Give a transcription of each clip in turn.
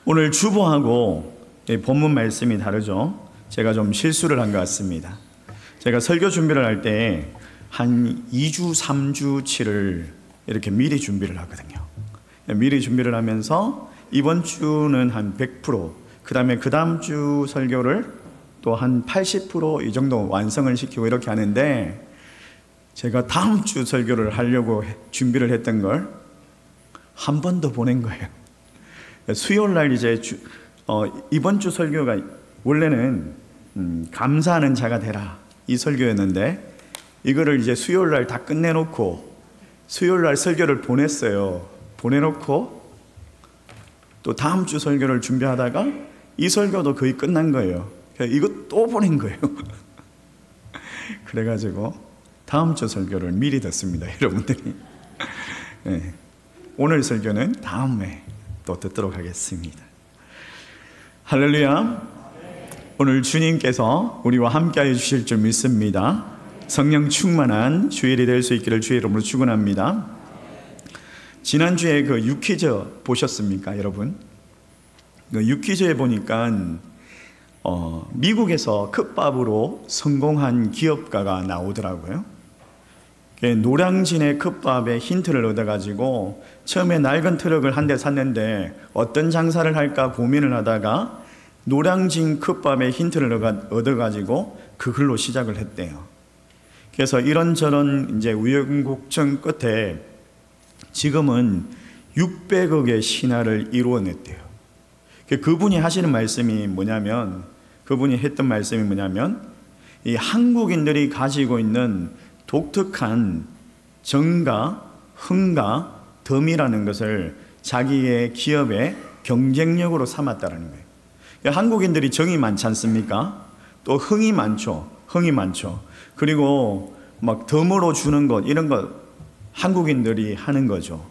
오늘 주보하고 본문 말씀이 다르죠. 제가 좀 실수를 한 것 같습니다. 제가 설교 준비를 할 때 한 2주, 3주치를 이렇게 미리 준비를 하거든요. 미리 준비를 하면서 이번 주는 한 100%, 그 다음에 그 다음 주 설교를 또 한 80% 이 정도 완성을 시키고 이렇게 하는데, 제가 다음 주 설교를 하려고 준비를 했던 걸 한 번 더 보낸 거예요. 수요일 날 이제 이번 주 설교가 원래는 감사하는 자가 되라 이 설교였는데, 이거를 이제 수요일 날 다 끝내놓고 수요일 날 설교를 보냈어요. 보내놓고 또 다음 주 설교를 준비하다가 이 설교도 거의 끝난 거예요. 이거 또 보낸 거예요. 그래가지고 다음 주 설교를 미리 듣습니다, 여러분들이. 네. 오늘 설교는 다음에 또 듣도록 하겠습니다. 할렐루야. 오늘 주님께서 우리와 함께 해 주실 줄 믿습니다. 성령 충만한 주일이 될 수 있기를 주의 이름으로 축원합니다. 지난주에 그 유퀴즈 보셨습니까, 여러분? 그 유퀴즈에 보니까 미국에서 컵밥으로 성공한 기업가가 나오더라고요. 노량진의 컵밥에 힌트를 얻어가지고 처음에 낡은 트럭을 한 대 샀는데 어떤 장사를 할까 고민을 하다가 노량진 컵밥에 힌트를 얻어가지고 그걸로 시작을 했대요. 그래서 이런저런 이제 우여곡절 끝에 지금은 600억의 신화를 이루어냈대요. 그분이 하시는 말씀이 뭐냐면, 그분이 했던 말씀이 뭐냐면, 이 한국인들이 가지고 있는 독특한 정과 흥과 덤이라는 것을 자기의 기업의 경쟁력으로 삼았다는 거예요. 한국인들이 정이 많지 않습니까? 또 흥이 많죠. 그리고 막 덤으로 주는 것, 이런 것 한국인들이 하는 거죠.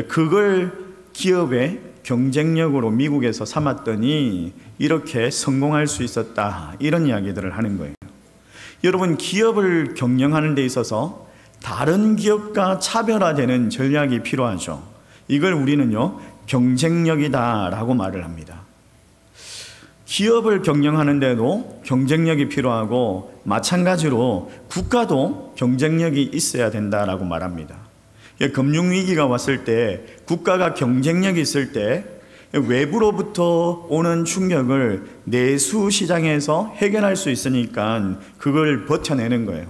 그걸 기업의 경쟁력으로 미국에서 삼았더니 이렇게 성공할 수 있었다, 이런 이야기들을 하는 거예요. 여러분, 기업을 경영하는 데 있어서 다른 기업과 차별화되는 전략이 필요하죠. 이걸 우리는요, 경쟁력이다 라고 말을 합니다. 기업을 경영하는데도 경쟁력이 필요하고, 마찬가지로 국가도 경쟁력이 있어야 된다라고 말합니다. 금융위기가 왔을 때, 국가가 경쟁력이 있을 때 외부로부터 오는 충격을 내수 시장에서 해결할 수 있으니까 그걸 버텨내는 거예요.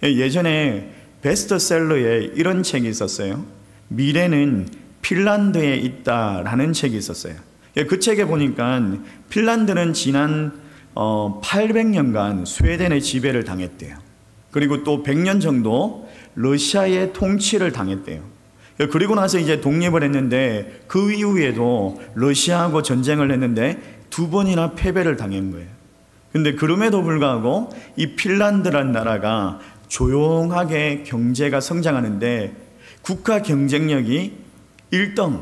예전에 베스트셀러에 이런 책이 있었어요. 미래는 핀란드에 있다라는 책이 있었어요. 그 책에 보니까 핀란드는 지난 800년간 스웨덴의 지배를 당했대요. 그리고 또 100년 정도 러시아의 통치를 당했대요. 그리고 나서 이제 독립을 했는데, 그 이후에도 러시아하고 전쟁을 했는데 2번이나 패배를 당한 거예요. 근데 그럼에도 불구하고 이 핀란드라는 나라가 조용하게 경제가 성장하는데 국가 경쟁력이 1등,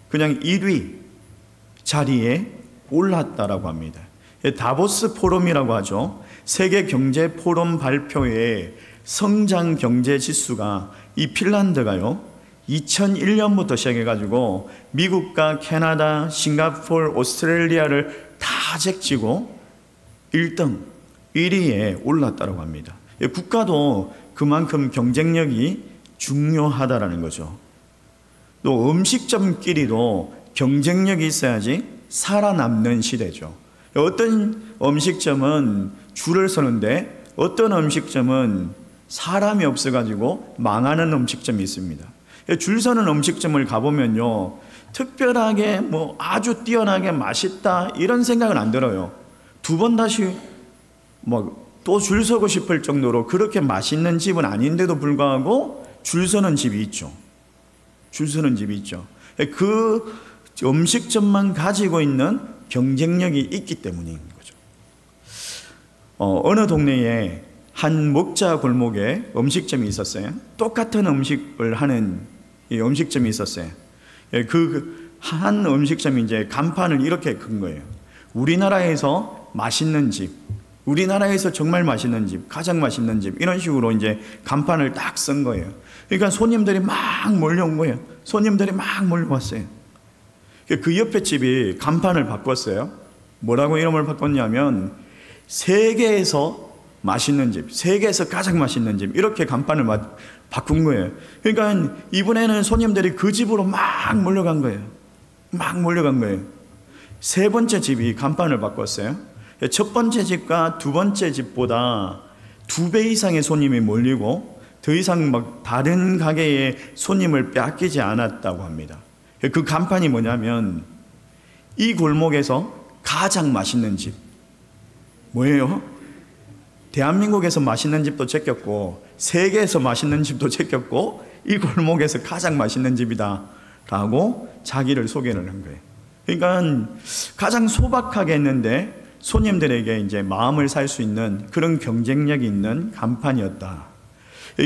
그냥 1위 자리에 올랐다라고 합니다. 다보스 포럼이라고 하죠. 세계 경제 포럼 발표에 성장 경제 지수가 이 핀란드가요, 2001년부터 시작해가지고 미국과 캐나다, 싱가포르, 오스트레일리아를 다 제치고 1등, 1위에 올랐다고 합니다. 국가도 그만큼 경쟁력이 중요하다라는 거죠. 또 음식점끼리도 경쟁력이 있어야지 살아남는 시대죠. 어떤 음식점은 줄을 서는데 어떤 음식점은 사람이 없어가지고 망하는 음식점이 있습니다. 줄 서는 음식점을 가보면요, 특별하게 뭐 아주 뛰어나게 맛있다 이런 생각은 안 들어요. 2번 다시 또 줄 서고 싶을 정도로 그렇게 맛있는 집은 아닌데도 불구하고 줄 서는 집이 있죠. 그 음식점만 가지고 있는 경쟁력이 있기 때문인 거죠. 어느 동네에 한 먹자 골목에 음식점이 있었어요. 똑같은 음식을 하는 이 음식점이 있었어요. 그 한 음식점이 이제 간판을 이렇게 큰 거예요. 우리나라에서 맛있는 집, 우리나라에서 정말 맛있는 집, 가장 맛있는 집, 이런 식으로 이제 간판을 딱 쓴 거예요. 그러니까 손님들이 막 몰려온 거예요. 손님들이 막 몰려왔어요. 그 옆에 집이 간판을 바꿨어요. 뭐라고 이름을 바꿨냐면 세계에서 맛있는 집, 세계에서 가장 맛있는 집, 이렇게 간판을 바꾼 거예요. 그러니까 이번에는 손님들이 그 집으로 막 몰려간 거예요. 막 몰려간 거예요. 세 번째 집이 간판을 바꿨어요. 첫 번째 집과 두 번째 집보다 2배 이상의 손님이 몰리고 더 이상 막 다른 가게에 손님을 빼앗기지 않았다고 합니다. 그 간판이 뭐냐면 이 골목에서 가장 맛있는 집. 뭐예요? 대한민국에서 맛있는 집도 제꼈고 세계에서 맛있는 집도 제꼈고 이 골목에서 가장 맛있는 집이다 라고 자기를 소개를 한 거예요. 그러니까 가장 소박하게 했는데 손님들에게 이제 마음을 살 수 있는 그런 경쟁력이 있는 간판이었다.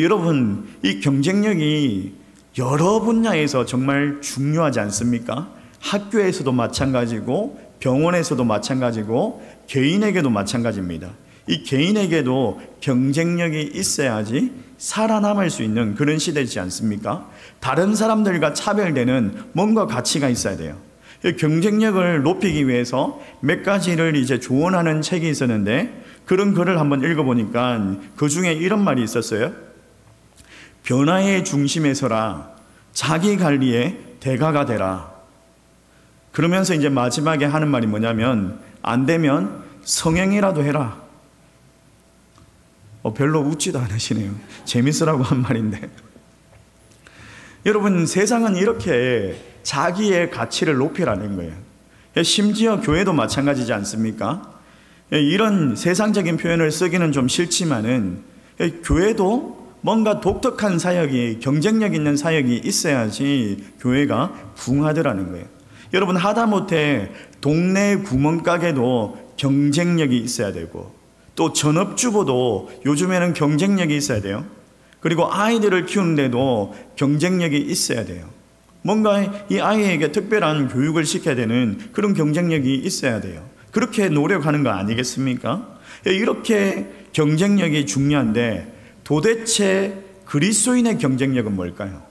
여러분, 이 경쟁력이 여러 분야에서 정말 중요하지 않습니까? 학교에서도 마찬가지고 병원에서도 마찬가지고 개인에게도 마찬가지입니다. 이 개인에게도 경쟁력이 있어야지 살아남을 수 있는 그런 시대이지 않습니까? 다른 사람들과 차별되는 뭔가 가치가 있어야 돼요. 경쟁력을 높이기 위해서 몇 가지를 이제 조언하는 책이 있었는데 그런 글을 한번 읽어보니까 그 중에 이런 말이 있었어요. 변화의 중심에 서라. 자기 관리의 대가가 되라. 그러면서 이제 마지막에 하는 말이 뭐냐면 안 되면 성행이라도 해라. 별로 웃지도 않으시네요. 재밌으라고 한 말인데. 여러분, 세상은 이렇게 자기의 가치를 높이라는 거예요. 심지어 교회도 마찬가지지 않습니까? 이런 세상적인 표현을 쓰기는 좀 싫지만은 교회도 뭔가 독특한 사역이, 경쟁력 있는 사역이 있어야지 교회가 부흥하더라는 거예요. 여러분, 하다못해 동네 구멍가게도 경쟁력이 있어야 되고 또 전업주부도 요즘에는 경쟁력이 있어야 돼요. 그리고 아이들을 키우는데도 경쟁력이 있어야 돼요. 뭔가 이 아이에게 특별한 교육을 시켜야 되는 그런 경쟁력이 있어야 돼요. 그렇게 노력하는 거 아니겠습니까? 이렇게 경쟁력이 중요한데 도대체 그리스도인의 경쟁력은 뭘까요?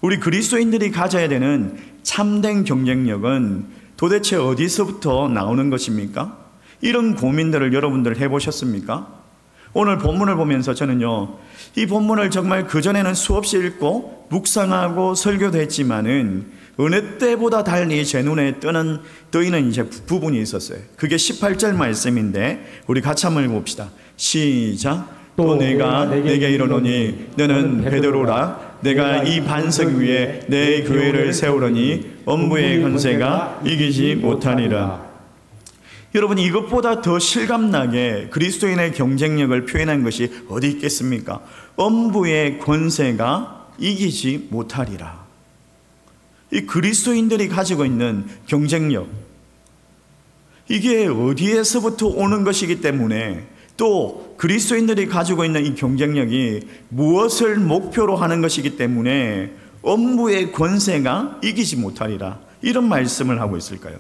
우리 그리스도인들이 가져야 되는 참된 경쟁력은 도대체 어디서부터 나오는 것입니까? 이런 고민들을 여러분들 해보셨습니까? 오늘 본문을 보면서 저는요, 이 본문을 정말 그전에는 수없이 읽고 묵상하고 설교도 했지만은 어느 때보다 달리 제 눈에 떠있는 이제 부분이 있었어요. 그게 18절 말씀인데 우리 같이 한번 읽어봅시다. 시작. 또 내가 내게 이르노니 너는 베드로라. 내가 이 반석 위에 내 교회를 세우려니 엄부의 권세가 이기지 못하리라. 여러분, 이것보다 더 실감나게 그리스도인의 경쟁력을 표현한 것이 어디 있겠습니까? 엄부의 권세가 이기지 못하리라. 이 그리스도인들이 가지고 있는 경쟁력, 이게 어디에서부터 오는 것이기 때문에 또 그리스도인들이 가지고 있는 이 경쟁력이 무엇을 목표로 하는 것이기 때문에 엄부의 권세가 이기지 못하리라. 이런 말씀을 하고 있을까요?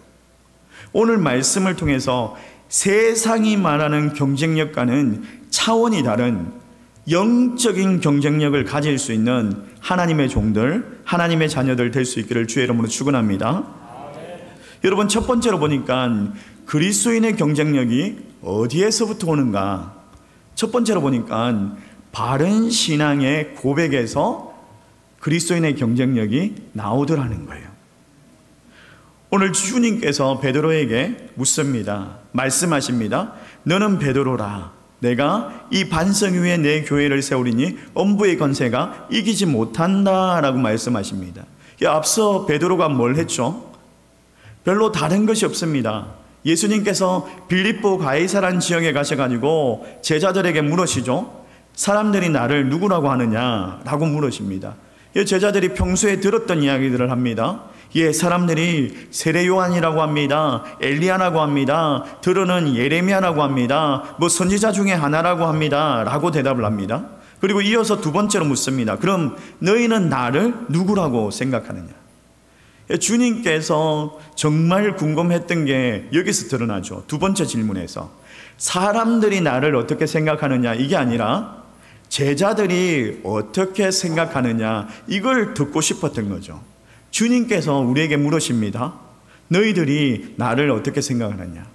오늘 말씀을 통해서 세상이 말하는 경쟁력과는 차원이 다른 영적인 경쟁력을 가질 수 있는 하나님의 종들, 하나님의 자녀들 될 수 있기를 주의 이름으로 축원합니다. 여러분, 첫 번째로 보니까 그리스도인의 경쟁력이 어디에서부터 오는가? 첫 번째로 보니까 바른 신앙의 고백에서 그리스도인의 경쟁력이 나오더라는 거예요. 오늘 주님께서 베드로에게 묻습니다. 말씀하십니다. 너는 베드로라. 내가 이 반석 위에 내 교회를 세우리니 엄부의 권세가 이기지 못한다라고 말씀하십니다. 앞서 베드로가 뭘 했죠? 별로 다른 것이 없습니다. 예수님께서 빌립보 가이사란 지역에 가셔가지고 제자들에게 물으시죠. 사람들이 나를 누구라고 하느냐라고 물으십니다. 제자들이 평소에 들었던 이야기들을 합니다. 사람들이 세례 요한이라고 합니다. 엘리야라고 합니다. 들어는 예레미야라고 합니다. 선지자 중에 하나라고 합니다. 라고 대답을 합니다. 그리고 이어서 두 번째로 묻습니다. 그럼 너희는 나를 누구라고 생각하느냐? 주님께서 정말 궁금했던 게 여기서 드러나죠. 두 번째 질문에서 사람들이 나를 어떻게 생각하느냐, 이게 아니라 제자들이 어떻게 생각하느냐, 이걸 듣고 싶었던 거죠. 주님께서 우리에게 물으십니다. 너희들이 나를 어떻게 생각하느냐?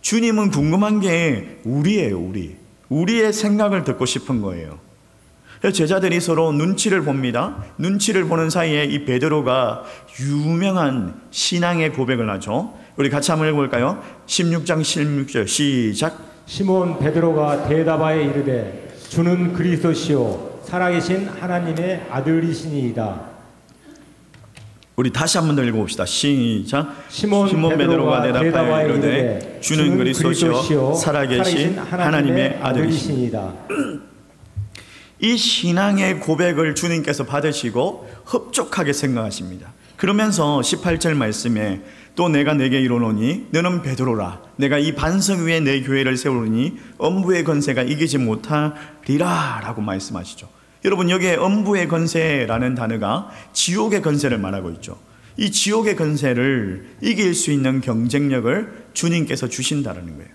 주님은 궁금한 게 우리예요, 우리의 생각을 듣고 싶은 거예요. 제자들이 서로 눈치를 봅니다. 눈치를 보는 사이에 이 베드로가 유명한 신앙의 고백을 하죠. 우리 같이 한번 읽어볼까요? 16장 16절 시작. 시몬 베드로가 대답하여 이르되 주는 그리스도시요 살아계신 하나님의 아들이시니이다. 우리 다시 한번 더 읽어봅시다. 시작. 시몬 베드로가 대답하여 이르되 주는 그리스도시요 살아계신 하나님의 아들이시니이다. 이 신앙의 고백을 주님께서 받으시고 흡족하게 생각하십니다. 그러면서 18절 말씀에 또 내가 내게 이르노니 너는 베드로라. 내가 이 반석 위에 내 교회를 세우니 엄부의 권세가 이기지 못하리라 라고 말씀하시죠. 여러분, 여기에 엄부의 권세라는 단어가 지옥의 권세를 말하고 있죠. 이 지옥의 권세를 이길 수 있는 경쟁력을 주님께서 주신다는 거예요.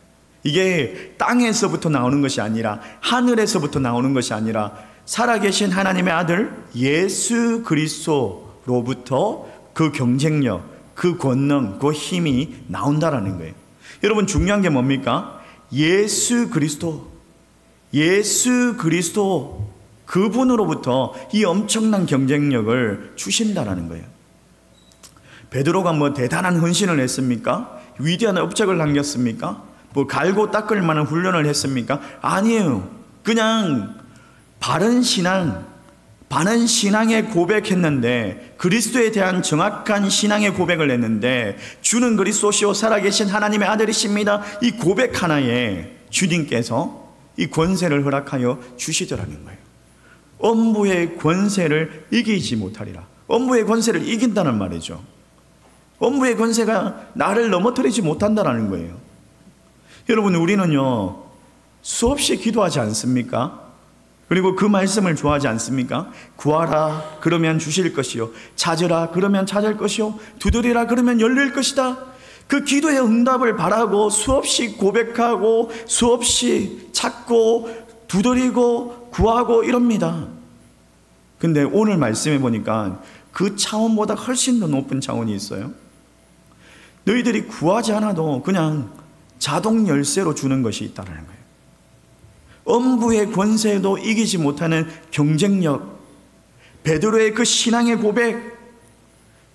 이게 땅에서부터 나오는 것이 아니라 하늘에서부터 나오는 것이 아니라 살아계신 하나님의 아들 예수 그리스도로부터 그 경쟁력, 그 권능, 그 힘이 나온다라는 거예요. 여러분, 중요한 게 뭡니까? 예수 그리스도 그분으로부터 이 엄청난 경쟁력을 주신다라는 거예요. 베드로가 뭐 대단한 헌신을 했습니까? 위대한 업적을 남겼습니까? 뭐 갈고 닦을 만한 훈련을 했습니까? 아니에요. 그냥 바른 신앙의 고백했는데, 그리스도에 대한 정확한 신앙의 고백을 했는데, 주는 그리스도시요 살아계신 하나님의 아들이십니다. 이 고백 하나에 주님께서 이 권세를 허락하여 주시더라는 거예요. 엄부의 권세를 이기지 못하리라. 엄부의 권세를 이긴다는 말이죠. 엄부의 권세가 나를 넘어뜨리지 못한다는 거예요. 여러분, 우리는요 수없이 기도하지 않습니까? 그리고 그 말씀을 좋아하지 않습니까? 구하라 그러면 주실 것이요, 찾으라 그러면 찾을 것이요, 두드리라 그러면 열릴 것이다. 그 기도의 응답을 바라고 수없이 고백하고 수없이 찾고 두드리고 구하고 이럽니다. 근데 오늘 말씀해 보니까 그 차원보다 훨씬 더 높은 차원이 있어요. 너희들이 구하지 않아도 그냥 자동 열쇠로 주는 것이 있다는 거예요. 엄부의 권세도 이기지 못하는 경쟁력, 베드로의 그 신앙의 고백,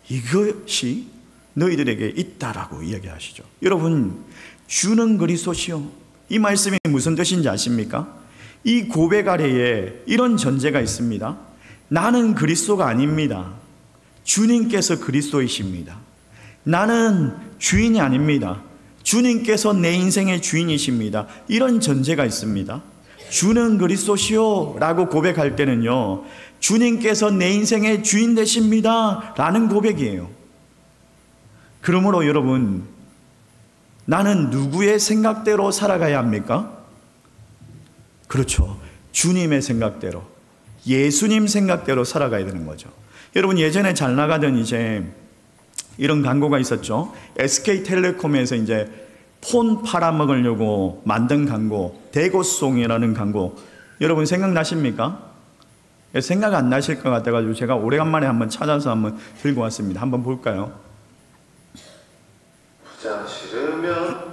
이것이 너희들에게 있다라고 이야기하시죠. 여러분, 주는 그리스도시요, 이 말씀이 무슨 뜻인지 아십니까? 이 고백 아래에 이런 전제가 있습니다. 나는 그리스도가 아닙니다. 주님께서 그리스도이십니다. 나는 주인이 아닙니다. 주님께서 내 인생의 주인이십니다. 이런 전제가 있습니다. 주는 그리스도시요 라고 고백할 때는요, 주님께서 내 인생의 주인 되십니다 라는 고백이에요. 그러므로 여러분, 나는 누구의 생각대로 살아가야 합니까? 그렇죠. 주님의 생각대로, 예수님 생각대로 살아가야 되는 거죠. 여러분, 예전에 잘 나가던 이제 이런 광고가 있었죠. SK텔레콤에서 이제 폰 팔아먹으려고 만든 광고, 대고송이라는 광고, 여러분 생각나십니까? 생각 안 나실 것 같아가지고 제가 오래간만에 한번 찾아서 한번 들고 왔습니다. 한번 볼까요? 부장 싫으면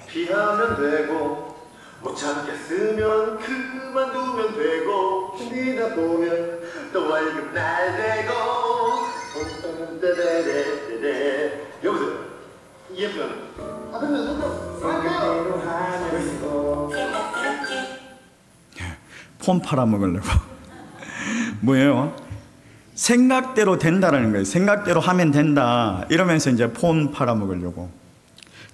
피하면 되고, 못 참겠으면 그만두면 되고, 힘들다 보면 또 월급 날되고. 여보세요? 예쁘잖아. 폰 팔아먹으려고 뭐예요? 생각대로 된다라는 거예요. 생각대로 하면 된다 이러면서 이제 폰 팔아먹으려고.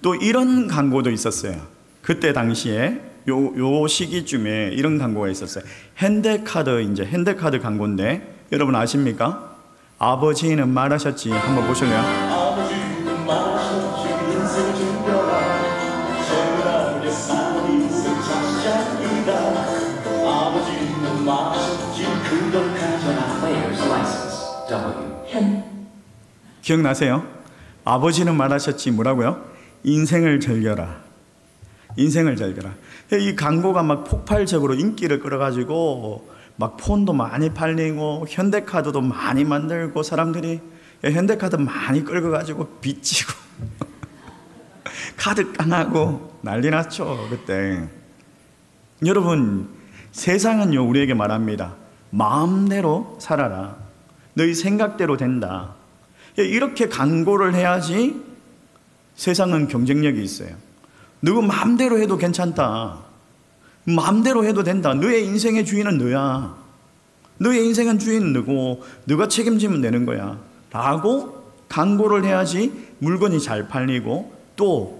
또 이런 광고도 있었어요. 그때 당시에 요 시기쯤에 이런 광고가 있었어요. 핸드카드 광고인데 여러분 아십니까? 아버지는 말하셨지. 한번 보실래요? 아버지는 말하셨지 인생 즐겨라. 세월하게 살이 인생 작작이다. 아버지는 말하셨지 그걸 가져라. Player's license W. 기억나세요? 아버지는 말하셨지 뭐라고요? 인생을 즐겨라. 인생을 즐겨라. 이 광고가 막 폭발적으로 인기를 끌어가지고 막 폰도 많이 팔리고 현대카드도 많이 만들고 사람들이 현대카드 많이 끌어가지고 빚지고 카드 깡하고 난리 났죠, 그때. 여러분, 세상은요, 우리에게 말합니다. 마음대로 살아라. 너희 생각대로 된다. 이렇게 강구를 해야지 세상은 경쟁력이 있어요. 누구 마음대로 해도 괜찮다. 마음대로 해도 된다. 너의 인생의 주인은 너야. 너의 인생은 주인은 너고 너가 책임지면 되는 거야. 라고 강구를 해야지 물건이 잘 팔리고, 또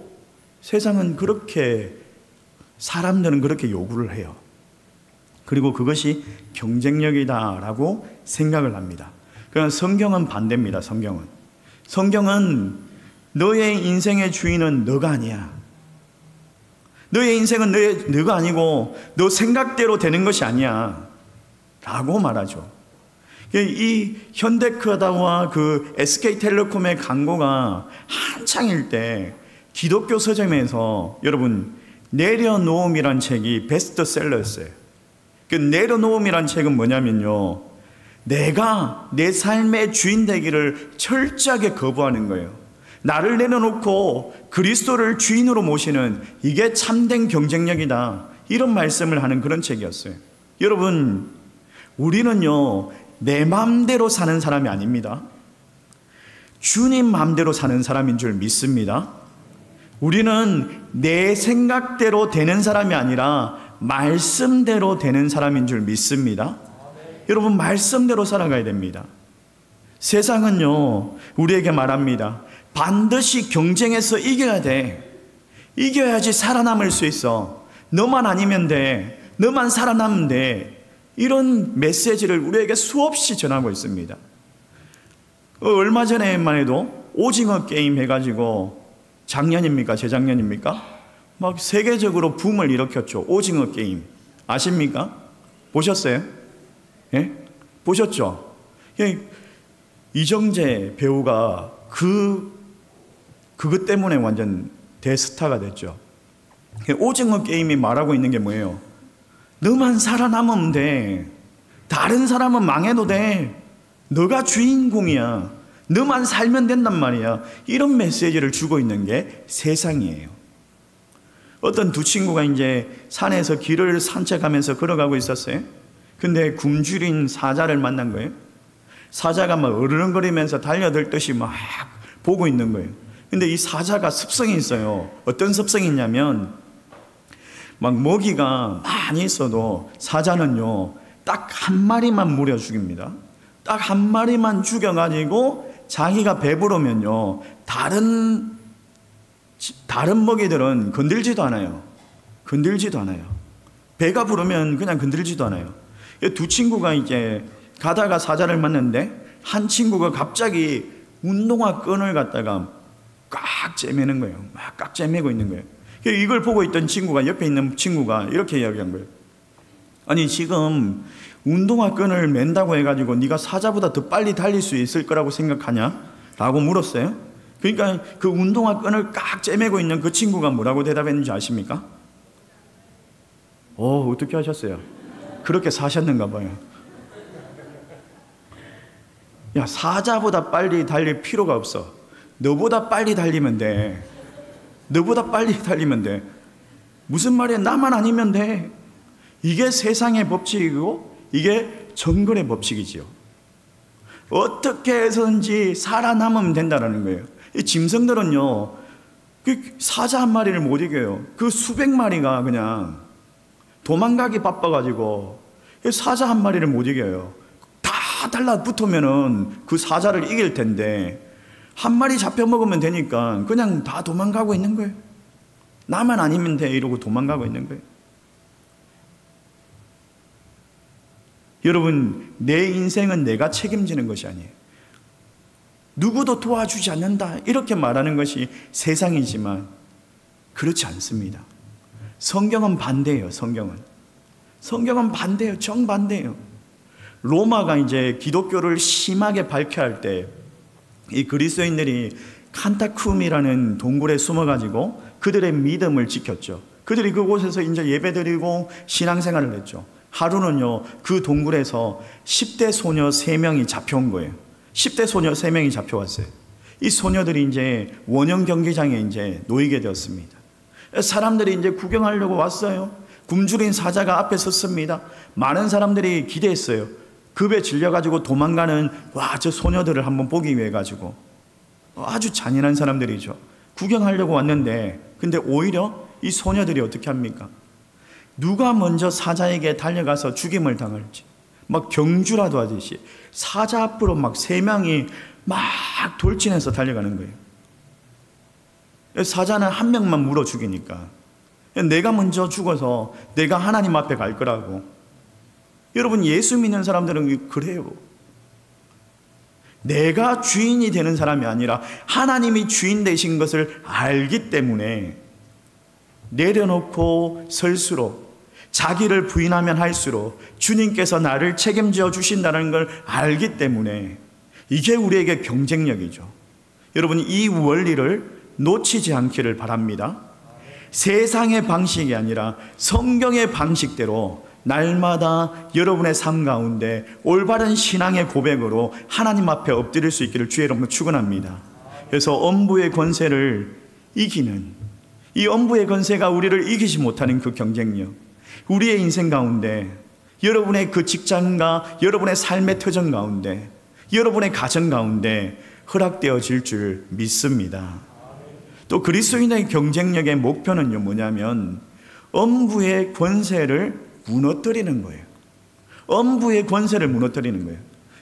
세상은 그렇게, 사람들은 그렇게 요구를 해요. 그리고 그것이 경쟁력이다라고 생각을 합니다. 그러나 성경은 반대입니다. 성경은 너의 인생의 주인은 너가 아니야. 너의 인생은 너가 아니고 너 생각대로 되는 것이 아니야 라고 말하죠. 이 현대카드와 그 SK텔레콤의 광고가 한창일 때 기독교 서점에서 여러분 내려놓음이란 책이 베스트셀러였어요. 그 내려놓음이란 책은 뭐냐면요, 내가 내 삶의 주인 되기를 철저하게 거부하는 거예요. 나를 내려놓고 그리스도를 주인으로 모시는, 이게 참된 경쟁력이다, 이런 말씀을 하는 그런 책이었어요. 여러분, 우리는요 내 마음대로 사는 사람이 아닙니다. 주님 마음대로 사는 사람인 줄 믿습니다. 우리는 내 생각대로 되는 사람이 아니라 말씀대로 되는 사람인 줄 믿습니다. 여러분, 말씀대로 살아가야 됩니다. 세상은요 우리에게 말합니다. 반드시 경쟁해서 이겨야 돼. 이겨야지 살아남을 수 있어. 너만 아니면 돼. 너만 살아남으면 돼. 이런 메시지를 우리에게 수없이 전하고 있습니다. 얼마 전에만 해도 오징어 게임 해가지고, 작년입니까 재작년입니까? 막 세계적으로 붐을 일으켰죠. 오징어 게임 아십니까? 보셨어요? 예? 보셨죠? 이정재 배우가 그것 때문에 완전 대스타가 됐죠. 오징어 게임이 말하고 있는 게 뭐예요? 너만 살아남으면 돼. 다른 사람은 망해도 돼. 너가 주인공이야. 너만 살면 된단 말이야. 이런 메시지를 주고 있는 게 세상이에요. 어떤 두 친구가 이제 산에서 길을 산책하면서 걸어가고 있었어요. 근데 굶주린 사자를 만난 거예요. 사자가 막 어르렁거리면서 달려들듯이 막 보고 있는 거예요. 근데 이 사자가 습성이 있어요. 어떤 습성이 있냐면, 막 먹이가 많이 있어도 사자는요 딱 한 마리만 물여 죽입니다. 딱 한 마리만 죽여가지고 자기가 배부르면요 다른 먹이들은 건들지도 않아요. 배가 부르면 그냥 건들지도 않아요. 두 친구가 이제 가다가 사자를 만났는데, 한 친구가 갑자기 운동화 끈을 갖다가 꽉 째매는 거예요. 막 꽉 째매고 있는 거예요. 이걸 보고 있던 친구가, 옆에 있는 친구가 이렇게 이야기한 거예요. 아니, 지금 운동화 끈을 맨다고 해가지고 네가 사자보다 더 빨리 달릴 수 있을 거라고 생각하냐? 라고 물었어요. 그러니까 그 운동화 끈을 꽉 째매고 있는 그 친구가 뭐라고 대답했는지 아십니까? 어떻게 하셨어요? 그렇게 사셨는가 봐요. 야, 사자보다 빨리 달릴 필요가 없어. 너보다 빨리 달리면 돼. 무슨 말이야? 나만 아니면 돼. 이게 세상의 법칙이고 이게 정글의 법칙이지요. 어떻게 해서든지 살아남으면 된다는 거예요. 이 짐승들은요 그 사자 한 마리를 못 이겨요. 그 수백 마리가 그냥 도망가기 바빠가지고 사자 한 마리를 못 이겨요. 다 달라붙으면은 그 사자를 이길 텐데 한 마리 잡혀먹으면 되니까 그냥 다 도망가고 있는 거예요. 나만 아니면 돼 이러고 도망가고 있는 거예요. 여러분, 내 인생은 내가 책임지는 것이 아니에요. 누구도 도와주지 않는다 이렇게 말하는 것이 세상이지만 그렇지 않습니다. 성경은 반대예요. 성경은 반대예요. 정반대예요. 로마가 이제 기독교를 심하게 발표할 때 이 그리스도인들이 칸타쿰이라는 동굴에 숨어가지고 그들의 믿음을 지켰죠. 그들이 그곳에서 이제 예배드리고 신앙생활을 했죠. 하루는요 그 동굴에서 10대 소녀 3명이 잡혀온 거예요. 10대 소녀 3명이 잡혀왔어요. 이 소녀들이 이제 원형 경기장에 이제 놓이게 되었습니다. 사람들이 이제 구경하려고 왔어요. 굶주린 사자가 앞에 섰습니다. 많은 사람들이 기대했어요. 급에 질려가지고 도망가는 저 소녀들을 한번 보기 위해 가지고. 아주 잔인한 사람들이죠. 구경하려고 왔는데, 근데 오히려 이 소녀들이 어떻게 합니까? 누가 먼저 사자에게 달려가서 죽임을 당할지 막 경주라도 하듯이 사자 앞으로 막 3명이 막 돌진해서 달려가는 거예요. 사자는 한 명만 물어 죽이니까 내가 먼저 죽어서 내가 하나님 앞에 갈 거라고. 여러분, 예수 믿는 사람들은 그래요. 내가 주인이 되는 사람이 아니라 하나님이 주인 되신 것을 알기 때문에 내려놓고 설수록, 자기를 부인하면 할수록 주님께서 나를 책임져 주신다는 걸 알기 때문에 이게 우리에게 경쟁력이죠. 여러분, 이 원리를 놓치지 않기를 바랍니다. 세상의 방식이 아니라 성경의 방식대로 날마다 여러분의 삶 가운데 올바른 신앙의 고백으로 하나님 앞에 엎드릴 수 있기를 주의 이름으로 축원합니다. 그래서 엄부의 권세를 이기는, 이 엄부의 권세가 우리를 이기지 못하는 그 경쟁력, 우리의 인생 가운데, 여러분의 그 직장과 여러분의 삶의 터전 가운데, 여러분의 가정 가운데 허락되어질 줄 믿습니다. 또 그리스도인의 경쟁력의 목표는요, 뭐냐면 엄부의 권세를 무너뜨리는 거예요. 엄부의 권세를 무너뜨리는 거예요.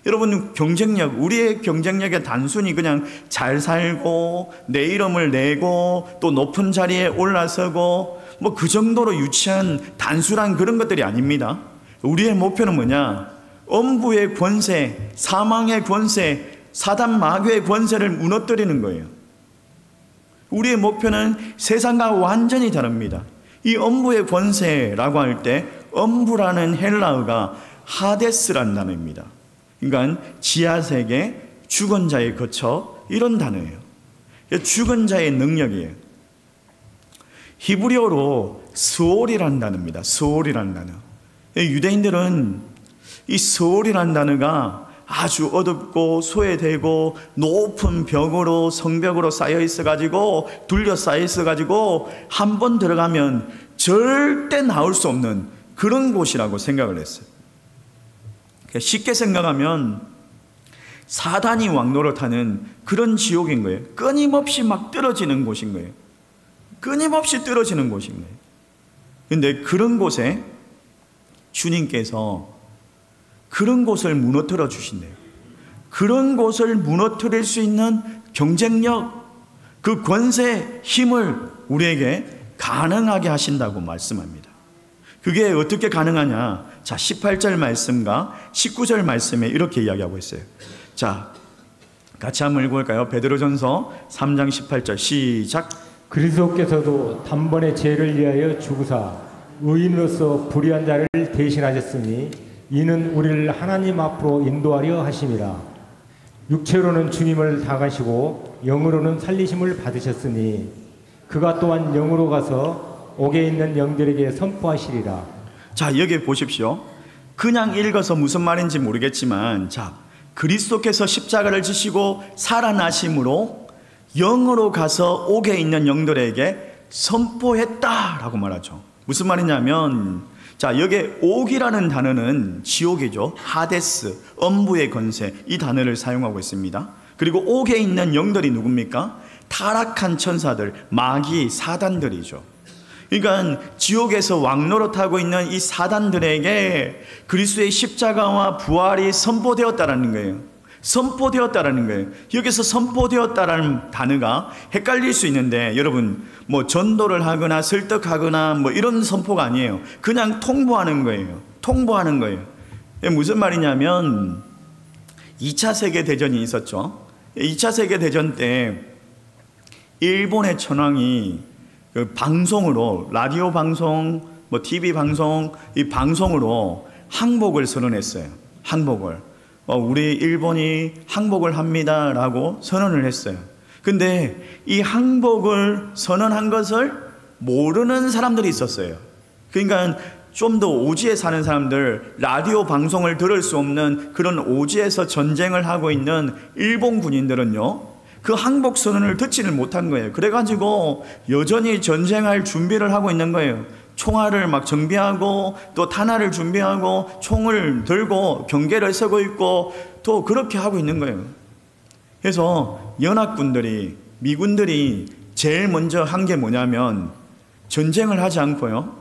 여러분, 경쟁력, 우리의 경쟁력이 단순히 그냥 잘 살고 내 이름을 내고 또 높은 자리에 올라서고 뭐 그 정도로 유치한 단순한 그런 것들이 아닙니다. 우리의 목표는 뭐냐? 엄부의 권세, 사망의 권세, 사단 마귀의 권세를 무너뜨리는 거예요. 우리의 목표는 세상과 완전히 다릅니다. 이 엄부의 권세라고 할 때 엄부라는 헬라어가 하데스라는 단어입니다. 그러니까 지하세계, 죽은 자의 거처, 이런 단어예요. 죽은 자의 능력이에요. 히브리어로 스올이라는 단어입니다. 스올이라는 단어. 유대인들은 이 스올이라는 단어가 아주 어둡고 소외되고 높은 벽으로, 성벽으로 쌓여 있어가지고, 둘러싸여 있어가지고 한 번 들어가면 절대 나올 수 없는 그런 곳이라고 생각을 했어요. 쉽게 생각하면 사단이 왕노릇하는 그런 지옥인 거예요. 끊임없이 막 떨어지는 곳인 거예요. 끊임없이 떨어지는 곳인 거예요. 그런데 그런 곳에 주님께서 그런 곳을 무너뜨려 주신대요. 그런 곳을 무너뜨릴 수 있는 경쟁력, 그 권세, 힘을 우리에게 가능하게 하신다고 말씀합니다. 그게 어떻게 가능하냐? 자, 18절 말씀과 19절 말씀에 이렇게 이야기하고 있어요. 자, 같이 한번 읽어볼까요? 베드로전서 3장 18절 시작. 그리스도께서도 단번에 죄를 위하여 죽으사 의인으로서 불의한 자를 대신하셨으니 이는 우리를 하나님 앞으로 인도하려 하심이라. 육체로는 주님을 당하시고 영으로는 살리심을 받으셨으니 그가 또한 영으로 가서 옥에 있는 영들에게 선포하시리라. 자, 여기 보십시오. 그냥 읽어서 무슨 말인지 모르겠지만, 자, 그리스도께서 십자가를 지시고 살아나심으로 영으로 가서 옥에 있는 영들에게 선포했다라고 말하죠. 무슨 말이냐면, 자, 여기 옥이라는 단어는 지옥이죠. 하데스, 엄부의 권세, 이 단어를 사용하고 있습니다. 그리고 옥에 있는 영들이 누굽니까? 타락한 천사들, 마귀, 사단들이죠. 그러니까 지옥에서 왕노릇하고 있는 이 사단들에게 그리스도의 십자가와 부활이 선포되었다라는 거예요. 선포되었다라는 거예요. 여기서 선포되었다라는 단어가 헷갈릴 수 있는데, 여러분, 뭐 전도를 하거나 설득하거나 뭐 이런 선포가 아니에요. 그냥 통보하는 거예요. 통보하는 거예요. 무슨 말이냐면 2차 세계대전이 있었죠. 2차 세계대전 때 일본의 천황이 그 방송으로, 라디오 방송, 뭐 TV 방송, 이 방송으로 항복을 선언했어요. 항복을. 우리 일본이 항복을 합니다라고 선언을 했어요. 근데 이 항복을 선언한 것을 모르는 사람들이 있었어요. 그러니까 좀 더 오지에 사는 사람들, 라디오 방송을 들을 수 없는 그런 오지에서 전쟁을 하고 있는 일본 군인들은요, 그 항복 선언을 듣지를 못한 거예요. 그래가지고 여전히 전쟁할 준비를 하고 있는 거예요. 총알을 막 정비하고 또 탄화를 준비하고 총을 들고 경계를 서고 있고 또 그렇게 하고 있는 거예요. 그래서 연합군들이, 미군들이 제일 먼저 한 게 뭐냐면 전쟁을 하지 않고요,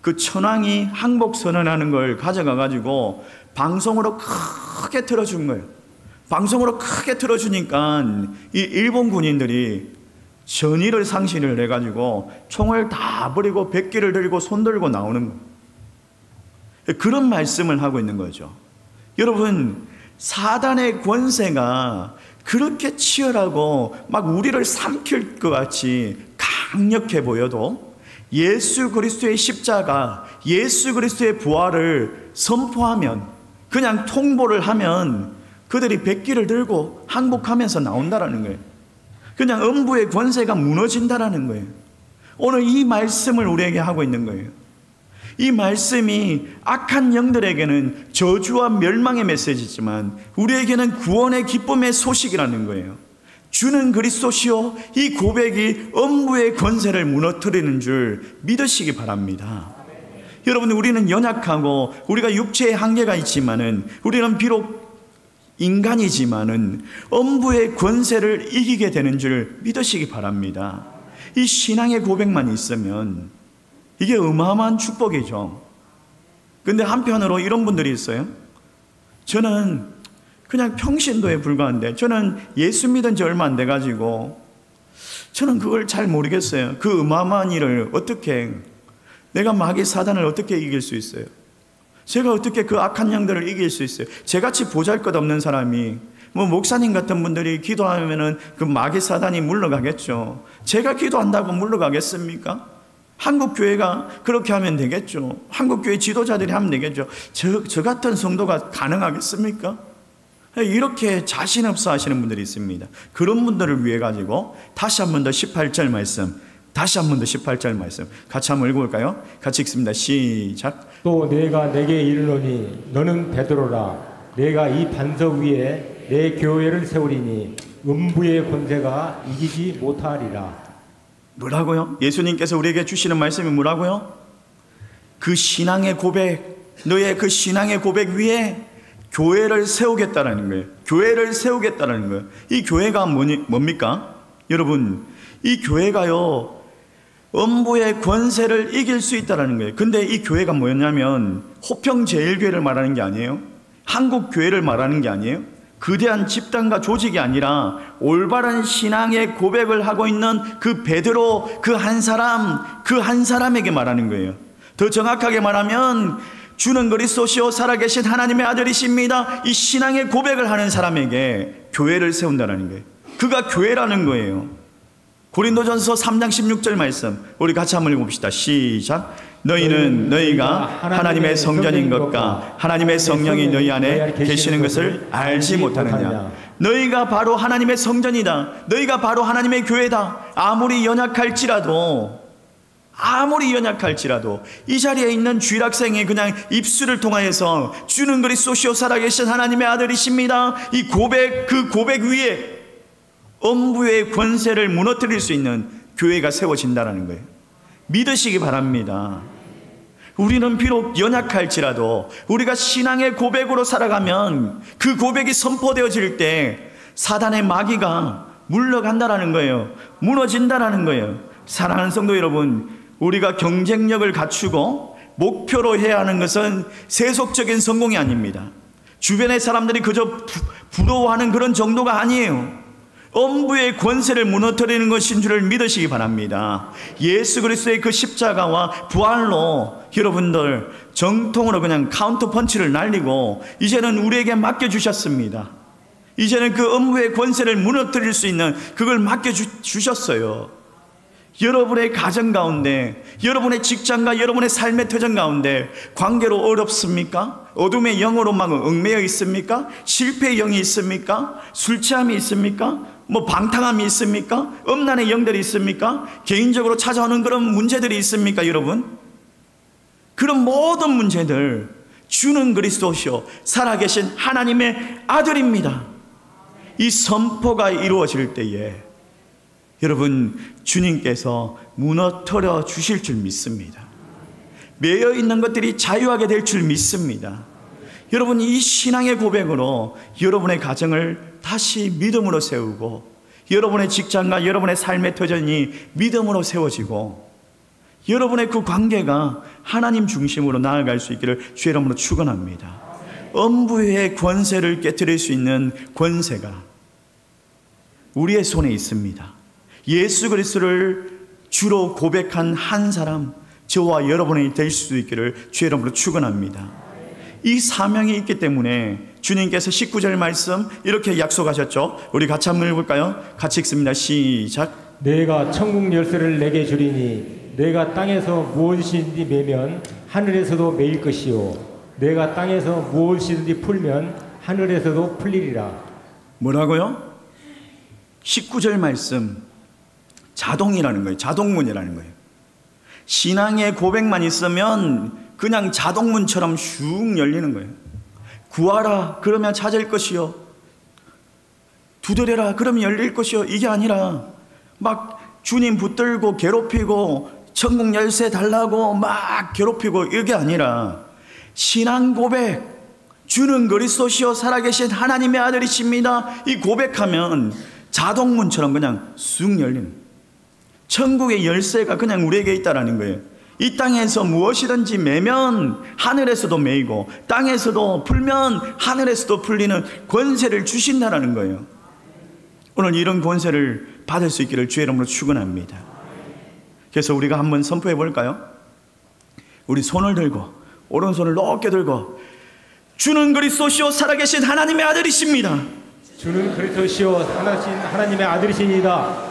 그 천황이 항복 선언하는 걸 가져가 가지고 방송으로 크게 틀어준 거예요. 방송으로 크게 틀어주니까 이 일본 군인들이 전의를 상실을 해가지고 총을 다 버리고 백기를 들고 손 들고 나오는 거예요. 그런 말씀을 하고 있는 거죠. 여러분, 사단의 권세가 그렇게 치열하고 막 우리를 삼킬 것 같이 강력해 보여도 예수 그리스도의 십자가, 예수 그리스도의 부활을 선포하면, 그냥 통보를 하면 그들이 백기를 들고 항복하면서 나온다라는 거예요. 그냥 음부의 권세가 무너진다라는 거예요. 오늘 이 말씀을 우리에게 하고 있는 거예요. 이 말씀이 악한 영들에게는 저주와 멸망의 메시지지만 우리에게는 구원의 기쁨의 소식이라는 거예요. 주는 그리스도시요, 이 고백이 음부의 권세를 무너뜨리는 줄 믿으시기 바랍니다. 여러분, 우리는 연약하고 우리가 육체의 한계가 있지만은, 우리는 비록 인간이지만은 음부의 권세를 이기게 되는 줄 믿으시기 바랍니다. 이 신앙의 고백만 있으면 이게 어마어마한 축복이죠. 근데 한편으로 이런 분들이 있어요. 저는 그냥 평신도에 불과한데, 저는 예수 믿은 지 얼마 안 돼가지고 저는 그걸 잘 모르겠어요. 그 어마어마한 일을 어떻게, 내가 마귀 사단을 어떻게 이길 수 있어요? 제가 어떻게 그 악한 영들을 이길 수 있어요? 저같이 보잘것없는 사람이, 목사님 같은 분들이 기도하면은 그 마귀 사단이 물러가겠죠. 제가 기도한다고 물러가겠습니까? 한국교회가 그렇게 하면 되겠죠. 한국교회 지도자들이 하면 되겠죠. 저 같은 성도가 가능하겠습니까? 이렇게 자신 없어 하시는 분들이 있습니다. 그런 분들을 위해 가지고 다시 한 번 더 18절 말씀, 다시 한 번 더 18절 말씀 같이 한번 읽어볼까요? 같이 읽습니다. 시작. 또 내가 내게 이르노니 너는 베드로라. 내가 이 반석 위에 내 교회를 세우리니 음부의 권세가 이기지 못하리라. 뭐라고요? 예수님께서 우리에게 주시는 말씀이 뭐라고요? 그 신앙의 고백, 너의 그 신앙의 고백 위에 교회를 세우겠다라는 거예요. 교회를 세우겠다라는 거예요. 이 교회가 뭡니까? 여러분, 이 교회가요, 음부의 권세를 이길 수 있다라는 거예요. 근데 이 교회가 뭐였냐면 호평제일교회를 말하는 게 아니에요. 한국교회를 말하는 게 아니에요. 거대한 집단과 조직이 아니라 올바른 신앙의 고백을 하고 있는 그 베드로, 그 한 사람에게 말하는 거예요. 더 정확하게 말하면 주는 그리스도시요 살아계신 하나님의 아들이십니다. 이 신앙의 고백을 하는 사람에게 교회를 세운다는 거예요. 그가 교회라는 거예요. 고린도전서 3장 16절 말씀 우리 같이 한번 읽어봅시다. 시작. 너희는 너희가 하나님의 성전인 것과 하나님의 성령이 너희 안에 계시는 것을 알지 못하느냐. 너희가 바로 하나님의 성전이다. 너희가 바로 하나님의 교회다. 아무리 연약할지라도 이 자리에 있는 주일학생이 그냥 입술을 통하여서 주는 그리스도시요 살아계신 하나님의 아들이십니다, 이 고백, 그 고백 위에 음부의 권세를 무너뜨릴 수 있는 교회가 세워진다는 거예요. 믿으시기 바랍니다. 우리는 비록 연약할지라도 우리가 신앙의 고백으로 살아가면 그 고백이 선포되어질 때 사단의 마귀가 물러간다라는 거예요. 무너진다라는 거예요. 사랑하는 성도 여러분, 우리가 경쟁력을 갖추고 목표로 해야 하는 것은 세속적인 성공이 아닙니다. 주변의 사람들이 그저 부러워하는 그런 정도가 아니에요. 음부의 권세를 무너뜨리는 것인 줄을 믿으시기 바랍니다. 예수 그리스도의 그 십자가와 부활로 여러분들 정통으로 그냥 카운터 펀치를 날리고 이제는 우리에게 맡겨주셨습니다. 이제는 그 음부의 권세를 무너뜨릴 수 있는 그걸 맡겨주셨어요. 여러분의 가정 가운데, 여러분의 직장과 여러분의 삶의 터전 가운데 관계로 어렵습니까? 어둠의 영으로 막 얽매여 있습니까? 실패의 영이 있습니까? 술 취함이 있습니까? 방탕함이 있습니까? 음란의 영들이 있습니까? 개인적으로 찾아오는 그런 문제들이 있습니까, 여러분? 그런 모든 문제들 주는 그리스도시요 살아계신 하나님의 아들입니다. 이 선포가 이루어질 때에 여러분 주님께서 무너뜨려 주실 줄 믿습니다. 매여 있는 것들이 자유하게 될 줄 믿습니다. 여러분 이 신앙의 고백으로 여러분의 가정을 다시 믿음으로 세우고 여러분의 직장과 여러분의 삶의 터전이 믿음으로 세워지고 여러분의 그 관계가 하나님 중심으로 나아갈 수 있기를 주의 이름으로 축원합니다. 음부의 권세를 깨뜨릴 수 있는 권세가 우리의 손에 있습니다. 예수 그리스도를 주로 고백한 한 사람, 저와 여러분이 될 수 있기를 주의 이름으로 축원합니다. 이 사명이 있기 때문에 주님께서 19절 말씀 이렇게 약속하셨죠. 우리 같이 한번 읽어볼까요? 같이 읽습니다. 시작. 내가 천국 열쇠를 내게 주리니 내가 땅에서 무엇이든지 매면 하늘에서도 매일 것이요 내가 땅에서 무엇이든지 풀면 하늘에서도 풀리리라. 뭐라고요? 19절 말씀 자동이라는 거예요. 자동문이라는 거예요. 신앙의 고백만 있으면 그냥 자동문처럼 슉 열리는 거예요. 구하라 그러면 찾을 것이요 두드려라 그러면 열릴 것이요 이게 아니라 막 주님 붙들고 괴롭히고 천국 열쇠 달라고 막 괴롭히고 이게 아니라 신앙 고백, 주는 그리스도시요 살아계신 하나님의 아들이십니다. 이 고백하면 자동문처럼 그냥 쑥 열리는, 천국의 열쇠가 그냥 우리에게 있다라는 거예요. 이 땅에서 무엇이든지 매면 하늘에서도 매이고 땅에서도 풀면 하늘에서도 풀리는 권세를 주신다라는 거예요. 오늘 이런 권세를 받을 수 있기를 주의 이름으로 축원합니다. 그래서 우리가 한번 선포해 볼까요? 우리 손을 들고 오른손을 높게 들고 주는 그리스도시요 살아계신 하나님의 아들이십니다. 주는 그리스도시요 하나님의 아들이십니다.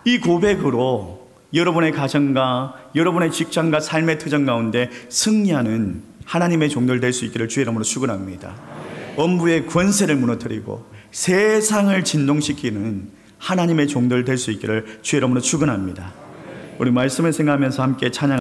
이 고백으로 여러분의 가정과 여러분의 직장과 삶의 터전 가운데 승리하는 하나님의 종들 될 수 있기를 주의 이름으로 축원합니다. 엄부의 권세를 무너뜨리고 세상을 진동시키는 하나님의 종들 될 수 있기를 주의 이름으로 축원합니다. 우리 말씀을 생각하면서 함께 찬양